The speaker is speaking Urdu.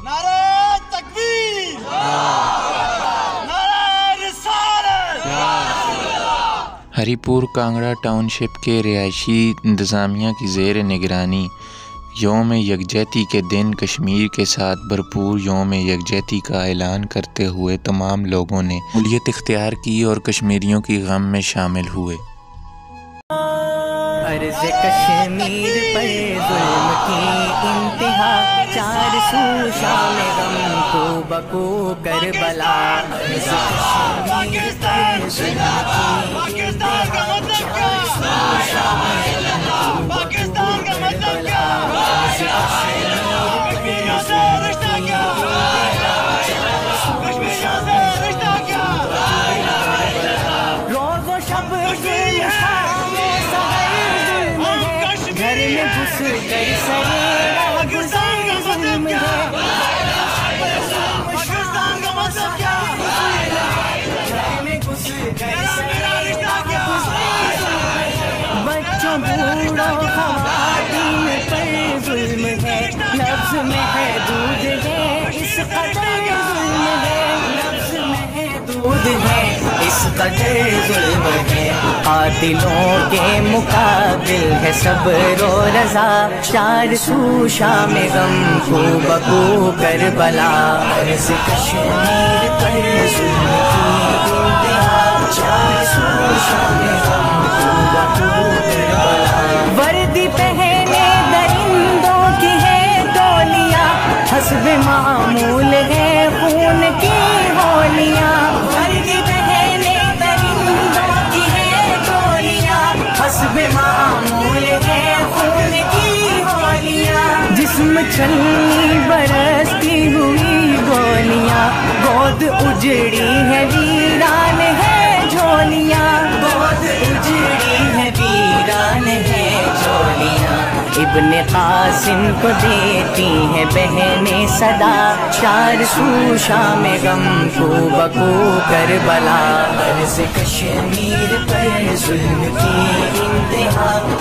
نعرہ تکبیر، نعرہ رسالت۔ ہری پور کانگڑا ٹاؤن شپ کے رہائشی انتظامیہ کی زیر نگرانی یوم یکجہتی کے دن کشمیر کے ساتھ بھرپور یوم یکجہتی کا اعلان کرتے ہوئے تمام لوگوں نے شمولیت اختیار کی اور کشمیریوں کی غم میں شامل ہوئے۔ عرض کشمیر پر ظلم کی انتہا، چار سو شام غم کو بکو کربلا۔ عرض کشمیر پر ظلم کی انتہا، چار سو شام غم کو بکو کربلا۔ روز و شب گھر میں گھس کر سرے گزر ظلم ہے۔ پاکستان کا مطلب کیا؟ گھر میں گھس کر سرے بچوں بوڑھوں خواتین پر ظلم ہے، لفظ محدود ہے اس قدر ظلم ہے، لفظ محدود ہے اس قدر ظلم ہے۔ قاتلوں کے مقابل ہے صبر و رضا، چار سو شام غم کو بکو کربلا۔ عرض کشمیر پر ظلم کی انتہا، چار سو شام غم کو بکو کربلا۔ وردی پہنے درندوں کی ہے ٹولیاں، حسب معمول ہے خون کی ہولیاں۔ وردی پہنے درندوں کی ہے ٹولیاں، حسب معمول ہے خون کی ہولیاں۔ جسم چھلنی برستی ہوئی گولیاں، گود اجڑی ہے ویران ہے جھولیاں، گود اجڑی ہے ویران ہے جھولیاں۔ ابن قاسم کو دیتی ہے بہنیں صدا، چار سو شام غم کو بکو کربلا۔ عرض کشمیر پر ظلم کی انتہا۔